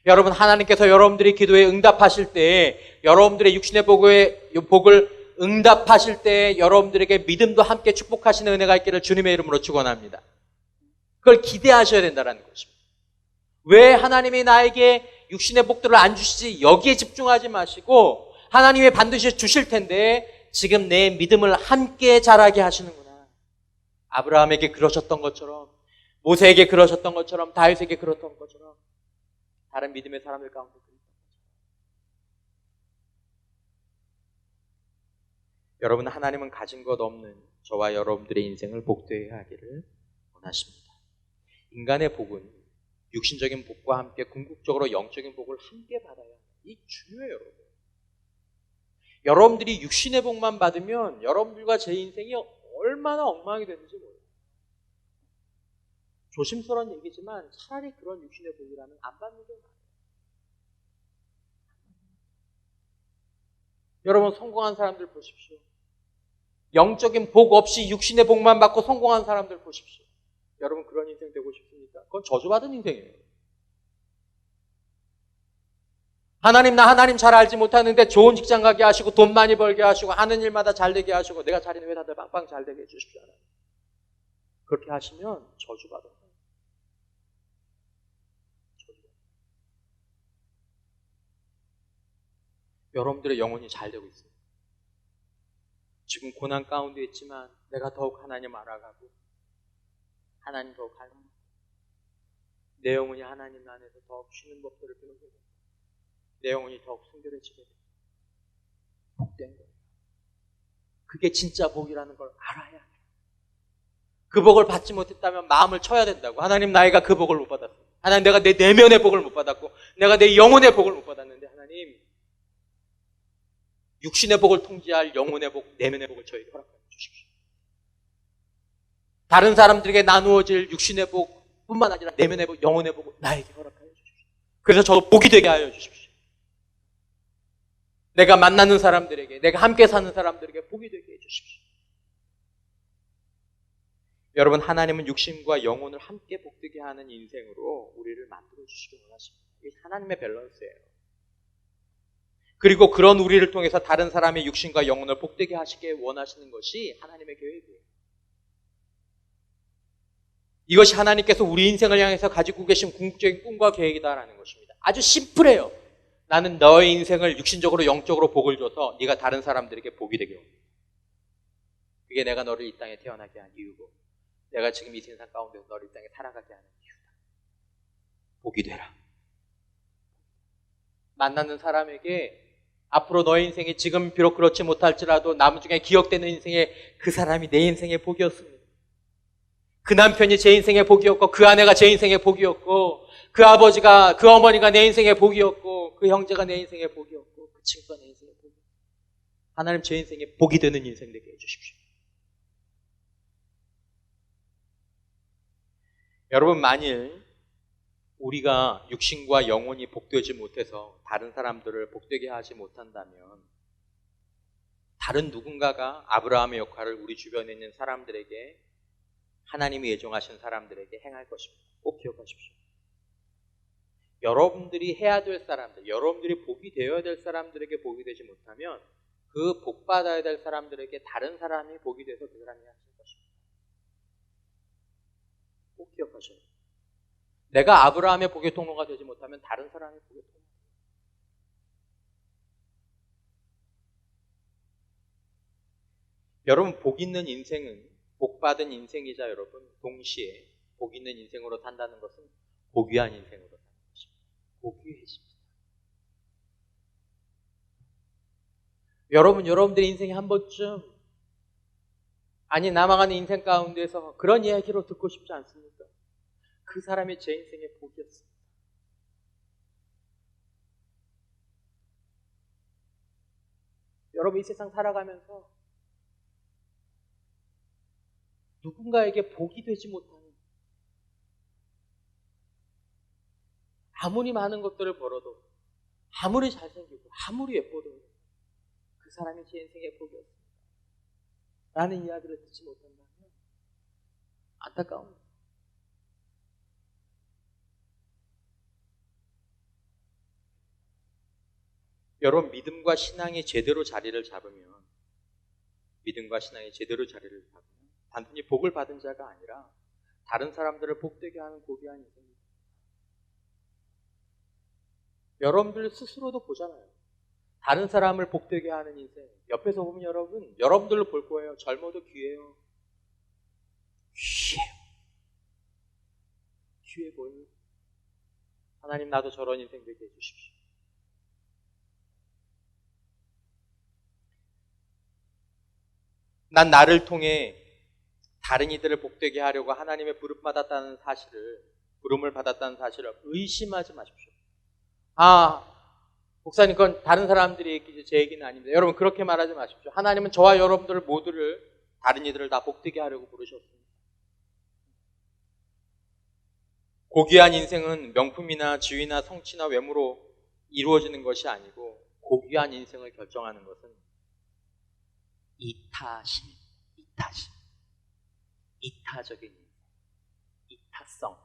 여러분, 하나님께서 여러분들이 기도에 응답하실 때 여러분들의 육신의 복을 응답하실 때 여러분들에게 믿음도 함께 축복하시는 은혜가 있기를 주님의 이름으로 축원합니다. 그걸 기대하셔야 된다는 것입니다. 왜 하나님이 나에게 육신의 복들을 안 주시지? 여기에 집중하지 마시고 하나님이 반드시 주실 텐데 지금 내 믿음을 함께 자라게 하시는구나. 아브라함에게 그러셨던 것처럼, 모세에게 그러셨던 것처럼, 다윗에게 그랬던 것처럼 다른 믿음의 사람들 가운데 그랬던 것처럼. 여러분, 하나님은 가진 것 없는 저와 여러분들의 인생을 복되게 하기를 원하십니다. 인간의 복은 육신적인 복과 함께 궁극적으로 영적인 복을 함께 받아야 합니다. 이 중요해요, 여러분. 여러분들이 육신의 복만 받으면 여러분들과 제 인생이 얼마나 엉망이 되는지 몰라요. 조심스러운 얘기지만 차라리 그런 육신의 복이라면 안 받는 게 나아요. 여러분, 성공한 사람들 보십시오. 영적인 복 없이 육신의 복만 받고 성공한 사람들 보십시오. 여러분, 그런 인생 되고 싶습니까? 그건 저주받은 인생이에요. 나 하나님 잘 알지 못하는데 좋은 직장 가게 하시고 돈 많이 벌게 하시고 하는 일마다 잘 되게 하시고 내가 잘 있는 회사들 빵빵 잘 되게 해주십시오. 그렇게 하시면 저주받아요. 여러분들의 영혼이 잘 되고 있습니다. 지금 고난 가운데 있지만 내가 더욱 하나님 알아가고 하나님 더욱 닮고 내 영혼이 하나님 안에서 더욱 쉬는 법들을 배우게 됩니다. 내 영혼이 더욱 순결해지게 됩니다. 복된 거예요. 그게 진짜 복이라는 걸 알아야 해요. 그 복을 받지 못했다면 마음을 쳐야 된다고. 하나님, 나이가 그 복을 못 받았어. 하나님, 내가 내 내면의 복을 못 받았고 내가 내 영혼의 복을 못 받았는데 하나님, 육신의 복을 통제할 영혼의 복, 내면의 복을 저에게 허락해 주십시오. 다른 사람들에게 나누어질 육신의 복뿐만 아니라 내면의 복, 영혼의 복을 나에게 허락하여 주십시오. 그래서 저도 복이 되게 하여 주십시오. 내가 만나는 사람들에게, 내가 함께 사는 사람들에게 복이 되게 해주십시오. 여러분, 하나님은 육신과 영혼을 함께 복되게 하는 인생으로 우리를 만들어 주시기 원하십니다. 이게 하나님의 밸런스예요. 그리고 그런 우리를 통해서 다른 사람의 육신과 영혼을 복되게 하시게 원하시는 것이 하나님의 계획이에요. 이것이 하나님께서 우리 인생을 향해서 가지고 계신 궁극적인 꿈과 계획이다라는 것입니다. 아주 심플해요. 나는 너의 인생을 육신적으로 영적으로 복을 줘서 네가 다른 사람들에게 복이 되게 합니다. 그게 내가 너를 이 땅에 태어나게 한 이유고 내가 지금 이 세상 가운데서 너를 이 땅에 살아가게 하는 이유다. 복이 되라. 만나는 사람에게 앞으로 너의 인생이 지금 비록 그렇지 못할지라도 나중에 기억되는 인생에 그 사람이 내 인생의 복이었습니다. 그 남편이 제 인생의 복이었고 그 아내가 제 인생의 복이었고 그 아버지가 그 어머니가 내 인생의 복이었고 그 형제가 내 인생의 복이었고 그 친구가 내 인생의 복이었고 하나님 제 인생의 복이 되는 인생 되게 해주십시오. 여러분 만일 우리가 육신과 영혼이 복되지 못해서 다른 사람들을 복되게 하지 못한다면 다른 누군가가 아브라함의 역할을 우리 주변에 있는 사람들에게 하나님이 예정하신 사람들에게 행할 것입니다. 꼭 기억하십시오. 여러분들이 해야 될 사람들, 여러분들이 복이 되어야 될 사람들에게 복이 되지 못하면 그 복 받아야 될 사람들에게 다른 사람이 복이 돼서 그 사람이 하실 것입니다. 꼭 기억하셔야 돼요. 내가 아브라함의 복의 통로가 되지 못하면 다른 사람의 복의 통로가 됩니다. 여러분 복 있는 인생은 복 받은 인생이자 여러분 동시에 복 있는 인생으로 산다는 것은 고귀한 인생으로 사는 것입니다. 고귀해집니다. 여러분들의 인생에 한 번쯤 아니 남아가는 인생 가운데서 그런 이야기로 듣고 싶지 않습니까? 그 사람이 제 인생의 복이었습니다. 여러분 이 세상 살아가면서 누군가에게 복이 되지 못하는 아무리 많은 것들을 벌어도 아무리 잘생기고 아무리 예뻐도 그 사람이 제 인생의 복이었습니다. 라는 이야기를 듣지 못한다면 안타까운 여러분 믿음과 신앙이 제대로 자리를 잡으면 단순히 복을 받은 자가 아니라 다른 사람들을 복되게 하는 고귀한 인생입니다. 여러분들 스스로도 보잖아요. 다른 사람을 복되게 하는 인생. 옆에서 보면 여러분들로 볼 거예요. 젊어도 귀해요. 귀해 보여요. 하나님 나도 저런 인생 되게 해주십시오. 난 나를 통해 다른 이들을 복되게 하려고 하나님의 부름을 받았다는 사실을 의심하지 마십시오. 목사님 그건 다른 사람들이 얘기지 제 얘기는 아닙니다. 여러분 그렇게 말하지 마십시오. 하나님은 저와 여러분들 모두를 다른 이들을 다 복되게 하려고 부르셨습니다. 고귀한 인생은 명품이나 지위나 성취나 외모로 이루어지는 것이 아니고 고귀한 인생을 결정하는 것은 이타심입니다. 이타적인 인생, 이타성.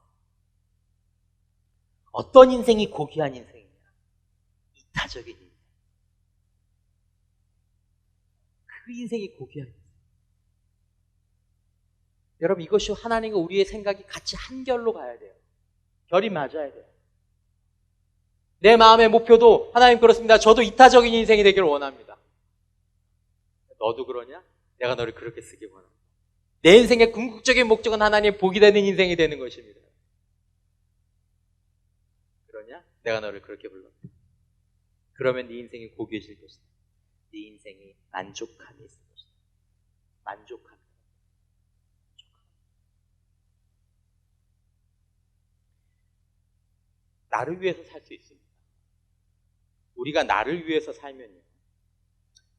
어떤 인생이 고귀한 인생이냐? 이타적인 인생. 그 인생이 고귀한 인생. 여러분 이것이 하나님과 우리의 생각이 같이 한결로 가야 돼요. 결이 맞아야 돼요. 내 마음의 목표도 하나님 그렇습니다. 저도 이타적인 인생이 되기를 원합니다. 너도 그러냐? 내가 너를 그렇게 쓰기 원합니다. 내 인생의 궁극적인 목적은 하나님의 복이 되는 인생이 되는 것입니다. 그러냐? 내가 너를 그렇게 불렀다. 그러면 네 인생이 고귀해질 것이다. 네 인생이 만족함이 있을 것이다. 만족함. 나를 위해서 살 수 있습니다. 우리가 나를 위해서 살면요.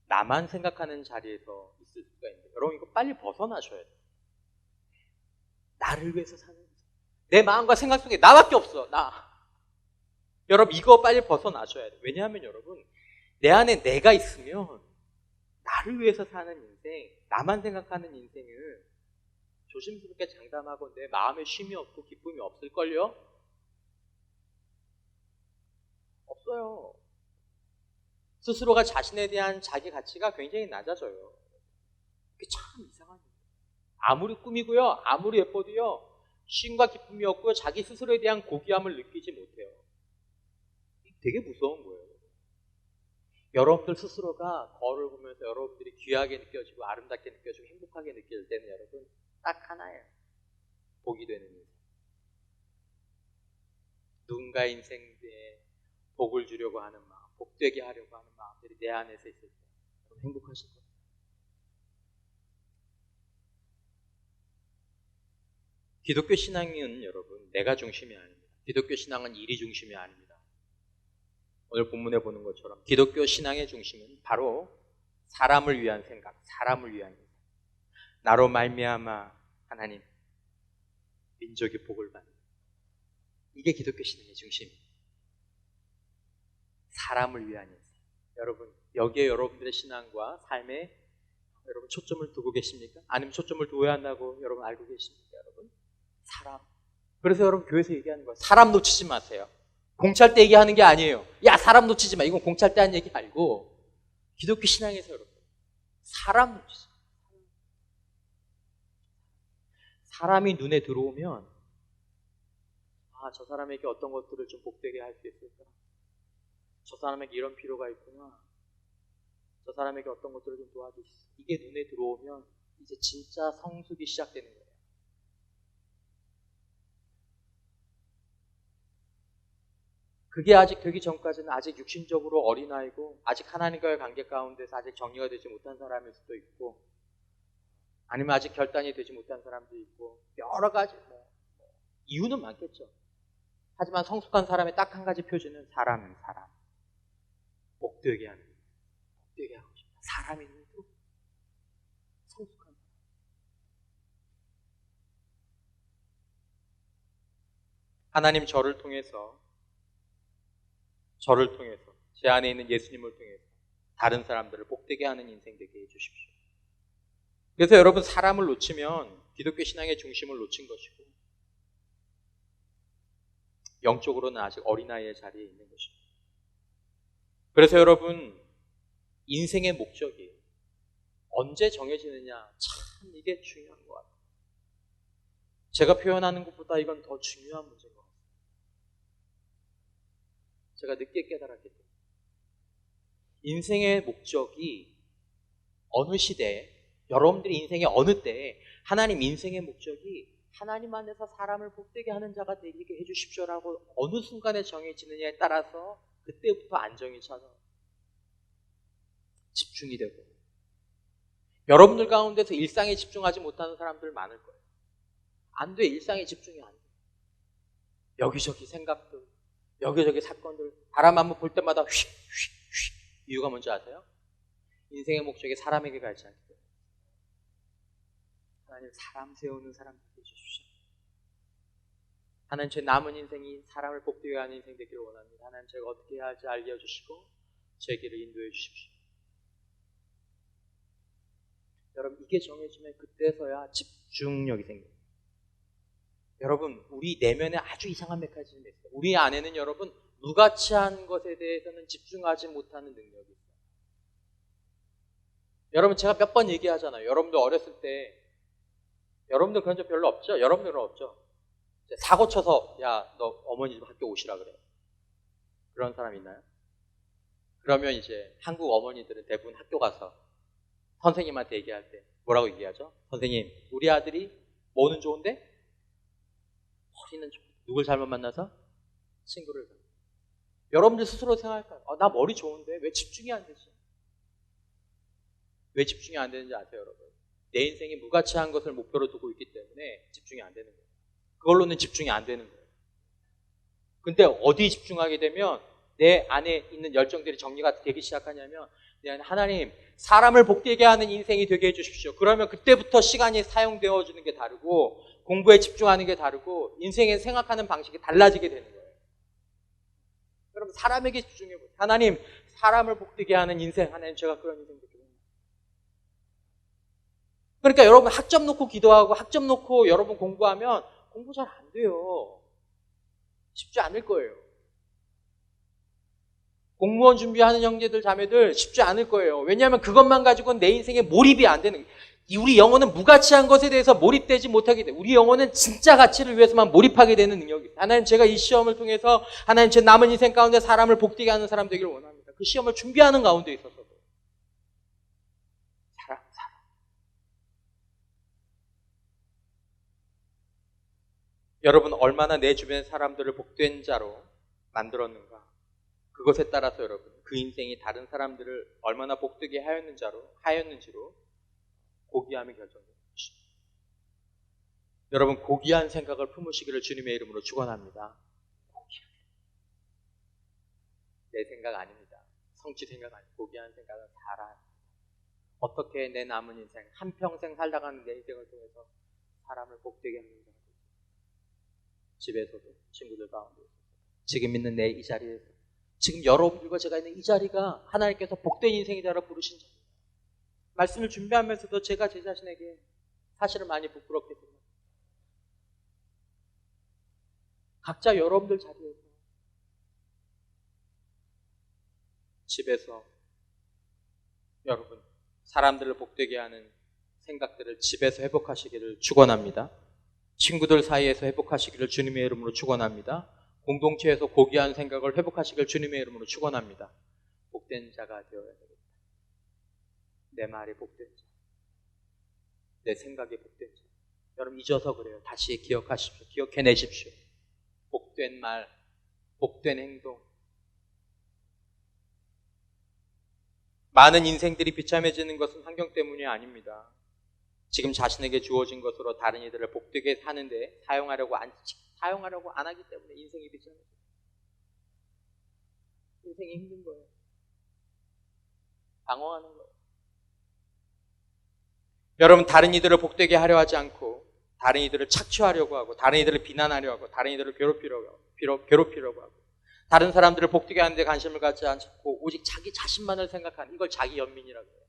나만 생각하는 자리에서 있을 수가 있는데 여러분 이거 빨리 벗어나셔야 돼요. 나를 위해서 사는 거죠. 내 마음과 생각 속에 나밖에 없어. 여러분 이거 빨리 벗어나셔야 돼요. 왜냐하면 여러분 내 안에 내가 있으면 나를 위해서 사는 인생, 나만 생각하는 인생을 조심스럽게 장담하고 내 마음에 쉼이 없고 기쁨이 없을걸요? 없어요. 스스로가 자신에 대한 자기 가치가 굉장히 낮아져요. 그게 참 이상한 일이에요. 아무리 꾸미고요, 아무리 예뻐도요, 쉼과 기쁨이 없고 자기 스스로에 대한 고귀함을 느끼지 못해요. 되게 무서운 거예요. 여러분들 스스로가 거울을 보면서 여러분들이 귀하게 느껴지고 아름답게 느껴지고 행복하게 느껴질 때는 여러분 딱 하나예요. 복이 되는 인생. 누군가의 인생에 복을 주려고 하는 마음, 복되게 하려고 하는 마음들이 내 안에서 있을 때 여러분 행복하실 거예요. 기독교 신앙은 여러분 내가 중심이 아닙니다. 기독교 신앙은 일이 중심이 아닙니다. 오늘 본문에 보는 것처럼 기독교 신앙의 중심은 바로 사람을 위한 생각, 사람을 위한 인생. 나로 말미암아 하나님 민족이 복을 받는, 이게 기독교 신앙의 중심입니다. 사람을 위한 인생. 여러분 여기에 여러분들의 신앙과 삶에 여러분 초점을 두고 계십니까? 아니면 초점을 두어야 한다고 여러분 알고 계십니까? 여러분 사람. 그래서 여러분 교회에서 얘기하는 거예요. 사람 놓치지 마세요. 공찰 때 얘기하는 게 아니에요. 야 사람 놓치지 마. 이건 공찰 때 하는 얘기 말고 기독교 신앙에서 여러분 사람 놓치지 마. 사람이 눈에 들어오면 저 사람에게 어떤 것들을 좀 복되게 할 수 있을까? 저 사람에게 이런 필요가 있구나. 저 사람에게 어떤 것들을 좀 도와줄 수 있을까? 이게 눈에 들어오면 이제 진짜 성숙이 시작되는 거예요. 그게 아직 되기 전까지는 아직 육신적으로 어린아이고 아직 하나님과의 관계 가운데서 아직 정리가 되지 못한 사람일 수도 있고 아니면 아직 결단이 되지 못한 사람도 있고 여러 가지 이유는 많겠죠. 하지만 성숙한 사람의 딱 한 가지 표준은 사람은 사람. 복되게 하는 거예요. 복되게 하고 싶다. 사람이 누구? 성숙한 사람. 하나님 저를 통해서 제 안에 있는 예수님을 통해서 다른 사람들을 복되게 하는 인생 되게 해주십시오. 그래서 여러분 사람을 놓치면 기독교 신앙의 중심을 놓친 것이고 영적으로는 아직 어린아이의 자리에 있는 것입니다. 그래서 여러분 인생의 목적이 언제 정해지느냐 참 이게 중요한 것 같아요. 제가 표현하는 것보다 이건 더 중요한 문제인 것 같아요. 제가 늦게 깨달았기 때문에 인생의 목적이 어느 시대에 여러분들이 인생의 어느 때에 하나님 인생의 목적이 하나님 안에서 사람을 복되게 하는 자가 되게 해주십시오라고 어느 순간에 정해지느냐에 따라서 그때부터 안정이 찾아와요. 집중이 되고 여러분들 가운데서 일상에 집중하지 못하는 사람들 많을 거예요. 안 돼. 일상에 집중이 안 돼. 여기저기 생각들 여기저기 사건들 바람 한번 볼 때마다 휙휙휙 이유가 뭔지 아세요? 인생의 목적이 사람에게 가지 않기 때문에. 하나님 사람 세우는 사람 되게 해주십시오. 하나님 제 남은 인생이 사람을 복되게 하는 인생 되기를 원합니다. 하나님 제가 어떻게 해야 할지 알려주시고 제 길을 인도해 주십시오. 여러분 이게 정해지면 그때서야 집중력이 생깁니다. 여러분 우리 내면에 아주 이상한 메커니즘이 있어요. 우리 안에는 여러분 무가치한 것에 대해서는 집중하지 못하는 능력이 있어요. 여러분 제가 몇 번 얘기하잖아요. 여러분들 어렸을 때 여러분들 그런 적 별로 없죠? 여러분들은 없죠? 사고 쳐서 야 너 어머니 집 학교 오시라 그래. 그런 사람 있나요? 그러면 이제 한국 어머니들은 대부분 학교 가서 선생님한테 얘기할 때 뭐라고 얘기하죠? 선생님 우리 아들이 뭐는 좋은데? 머리는 좋은데 누굴 잘못 만나서? 친구를. 여러분들 스스로 생각할까요? 나 머리 좋은데 왜 집중이 안 되지? 왜 집중이 안 되는지 아세요 여러분? 내 인생이 무가치한 것을 목표로 두고 있기 때문에 집중이 안 되는 거예요. 그걸로는 집중이 안 되는 거예요. 근데 어디 집중하게 되면 내 안에 있는 열정들이 정리가 되기 시작하냐면 하나님 사람을 복되게 하는 인생이 되게 해주십시오. 그러면 그때부터 시간이 사용되어지는 게 다르고 공부에 집중하는 게 다르고 인생에 생각하는 방식이 달라지게 되는 거예요. 여러분 사람에게 집중해보세요. 하나님 사람을 복되게 하는 인생. 하나님 제가 그런 인생 되게 합니다. 그러니까 여러분 학점 놓고 기도하고 학점 놓고 여러분 공부하면 공부 잘 안 돼요. 쉽지 않을 거예요. 공무원 준비하는 형제들 자매들 쉽지 않을 거예요. 왜냐하면 그것만 가지고는 내 인생에 몰입이 안 되는 거예요. 우리 영혼은 무가치한 것에 대해서 몰입되지 못하게 돼. 우리 영혼은 진짜 가치를 위해서만 몰입하게 되는 능력이 있어요. 하나님, 제가 이 시험을 통해서 하나님 제 남은 인생 가운데 사람을 복되게 하는 사람 되기를 원합니다. 그 시험을 준비하는 가운데 있어서도 사랑. 여러분, 얼마나 내 주변 사람들을 복된 자로 만들었는가, 그것에 따라서 여러분 그 인생이 다른 사람들을 얼마나 복되게 하였는지로 고귀함이 결정됩니다. 여러분, 고귀한 생각을 품으시기를 주님의 이름으로 축원합니다. 고귀한 내 생각 아닙니다. 성취 생각 아닙니다. 고귀한 생각은 살아야 합니다. 어떻게 내 남은 인생, 한평생 살다가는 내 인생을 통해서 사람을 복되게 하는지, 집에서도, 친구들 가운데, 지금 있는 내 이 자리에서, 지금 여러분들과 제가 있는 이 자리가 하나님께서 복된 인생이다라고 부르신 자리입니다. 말씀을 준비하면서도 제가 제 자신에게 사실은 많이 부끄럽게 생각합니다. 각자 여러분들 자리에서, 집에서 여러분 사람들을 복되게 하는 생각들을 집에서 회복하시기를 축원합니다. 친구들 사이에서 회복하시기를 주님의 이름으로 축원합니다. 공동체에서 고귀한 생각을 회복하시기를 주님의 이름으로 축원합니다. 복된 자가 되어야 되겠다. 내 말이 복된 자, 내 생각이 복된 자. 여러분, 잊어서 그래요. 다시 기억하십시오. 기억해내십시오. 복된 말, 복된 행동. 많은 인생들이 비참해지는 것은 환경 때문이 아닙니다. 지금 자신에게 주어진 것으로 다른 이들을 복되게 사는데 사용하려고 안 하기 때문에 인생이 비참해져요. 인생이 힘든 거예요. 방황하는 거예요. 여러분, 다른 이들을 복되게 하려 하지 않고 다른 이들을 착취하려고 하고 다른 이들을 비난하려고 하고 다른 이들을 괴롭히려고 하고 다른 사람들을 복되게 하는 데 관심을 갖지 않고 오직 자기 자신만을 생각하는, 이걸 자기 연민이라고 해요.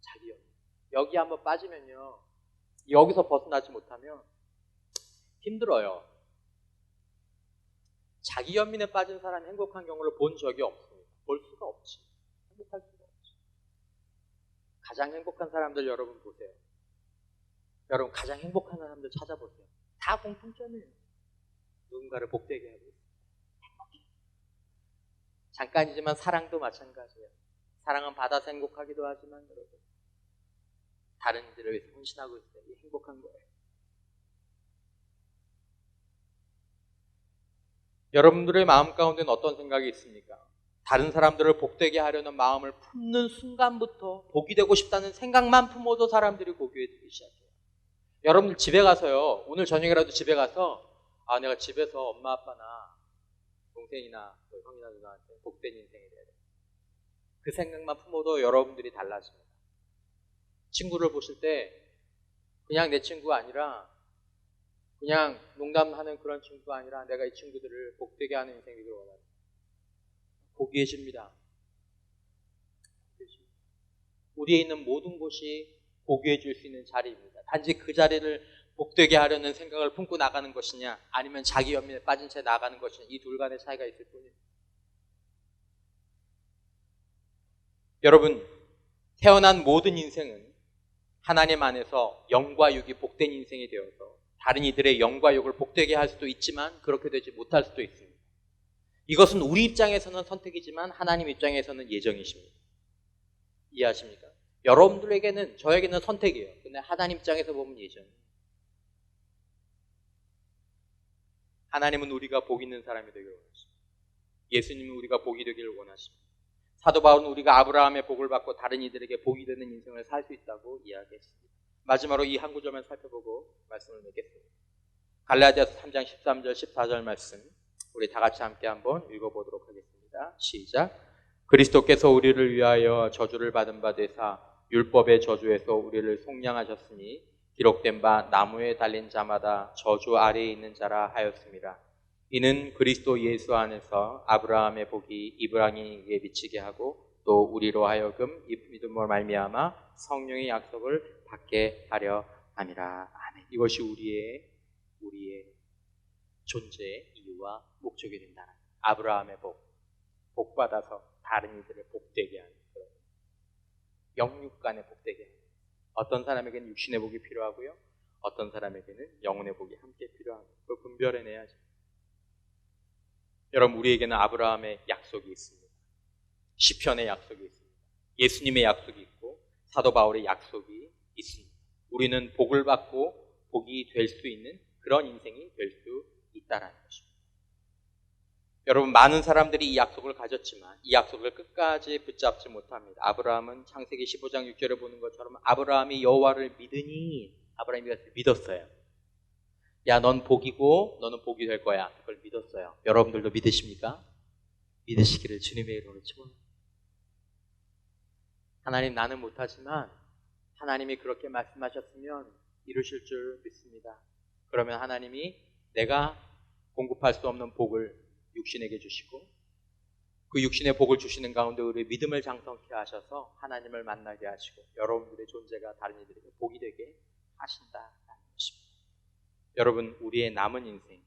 자기 연민. 여기 한번 빠지면요, 여기서 벗어나지 못하면 힘들어요. 자기 연민에 빠진 사람이 행복한 경우를 본 적이 없습니다. 볼 수가 없지. 행복할 수가 없지. 가장 행복한 사람들 여러분 보세요. 여러분, 가장 행복한 사람들 찾아보세요. 다 공통점이에요. 누군가를 복되게 하고 있어요. 행복해. 잠깐이지만 사랑도 마찬가지예요. 사랑은 받아서 행복하기도 하지만 여러분, 다른 이들을 위해서 헌신하고 있어요. 이게 행복한 거예요. 여러분들의 마음 가운데는 어떤 생각이 있습니까? 다른 사람들을 복되게 하려는 마음을 품는 순간부터 복이 되고 싶다는 생각만 품어도 사람들이 고귀해지기 시작해요. 여러분들 집에 가서요, 오늘 저녁이라도 집에 가서 내가 집에서 엄마 아빠나 동생이나 형이나 누나한테 복된 인생이 돼야 돼. 그 생각만 품어도 여러분들이 달라집니다. 친구를 보실 때 그냥 내 친구가 아니라, 그냥 농담하는 그런 친구가 아니라 내가 이 친구들을 복되게 하는 인생이 되기를 원합니다. 고귀해집니다. 우리에 있는 모든 곳이 고귀해질 수 있는 자리입니다. 단지 그 자리를 복되게 하려는 생각을 품고 나가는 것이냐, 아니면 자기 연민에 빠진 채 나가는 것이냐, 이 둘 간의 차이가 있을 뿐입니다. 여러분, 태어난 모든 인생은 하나님 안에서 영과 육이 복된 인생이 되어서 다른 이들의 영과 육을 복되게 할 수도 있지만 그렇게 되지 못할 수도 있습니다. 이것은 우리 입장에서는 선택이지만 하나님 입장에서는 예정이십니다. 이해하십니까? 여러분들에게는, 저에게는 선택이에요. 근데 하나님 입장에서 보면 예정이에요. 하나님은 우리가 복 있는 사람이 되기를 원하십니다. 예수님은 우리가 복이 되기를 원하십니다. 사도 바울은 우리가 아브라함의 복을 받고 다른 이들에게 복이 되는 인생을 살 수 있다고 이야기했습니다. 마지막으로 이 한 구절만 살펴보고 말씀을 맺겠습니다. 갈라디아서 3장 13절 14절 말씀 우리 다 같이 함께 한번 읽어보도록 하겠습니다. 시작. 그리스도께서 우리를 위하여 저주를 받은 바 되사 율법의 저주에서 우리를 속량하셨으니 기록된 바 나무에 달린 자마다 저주 아래에 있는 자라 하였습니다. 이는 그리스도 예수 안에서 아브라함의 복이 이브라임에게 미치게 하고 또 우리로 하여금 이 믿음으로 말미암아 성령의 약속을 받게 하려 함이라. 아멘. 이것이 우리의 존재의 이유와 목적이 된다는, 아브라함의 복 받아서 다른 이들을 복되게 하는, 그런 영육 간의 복되게 하는, 어떤 사람에게는 육신의 복이 필요하고요. 어떤 사람에게는 영혼의 복이 함께 필요합니다. 그걸 분별해내야죠. 여러분, 우리에게는 아브라함의 약속이 있습니다. 시편의 약속이 있습니다. 예수님의 약속이 있고 사도 바울의 약속이 있습니다. 우리는 복을 받고 복이 될 수 있는 그런 인생이 될 수 있다라는 것입니다. 여러분, 많은 사람들이 이 약속을 가졌지만 이 약속을 끝까지 붙잡지 못합니다. 아브라함은 창세기 15장 6절에 보는 것처럼 아브라함이 여호와를 믿으니 아브라함이 믿었어요. 야, 넌 복이고 너는 복이 될 거야. 그걸 믿었어요. 여러분들도 믿으십니까? 믿으시기를 주님의 이름으로 축원합니다. 하나님, 나는 못하지만 하나님이 그렇게 말씀하셨으면 이루실 줄 믿습니다. 그러면 하나님이 내가 공급할 수 없는 복을 육신에게 주시고 그 육신의 복을 주시는 가운데 우리의 믿음을 장성케 하셔서 하나님을 만나게 하시고 여러분들의 존재가 다른 이들에게 복이 되게 하신다는 것입니다. 여러분, 우리의 남은 인생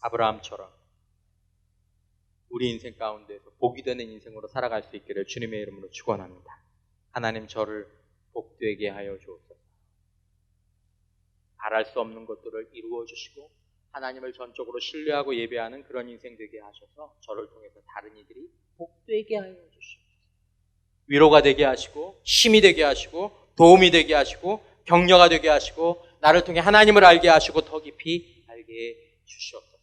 아브라함처럼 우리 인생 가운데서 복이 되는 인생으로 살아갈 수 있기를 주님의 이름으로 축원합니다. 하나님, 저를 복되게 하여 주옵소서. 바랄 수 없는 것들을 이루어 주시고 하나님을 전적으로 신뢰하고 예배하는 그런 인생 되게 하셔서 저를 통해서 다른 이들이 복되게 하여 주시옵소서. 위로가 되게 하시고 힘이 되게 하시고 도움이 되게 하시고 격려가 되게 하시고 나를 통해 하나님을 알게 하시고 더 깊이 알게 주시옵소서.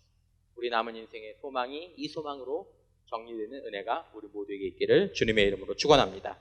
우리 남은 인생의 소망이 이 소망으로 정리되는 은혜가 우리 모두에게 있기를 주님의 이름으로 축원합니다.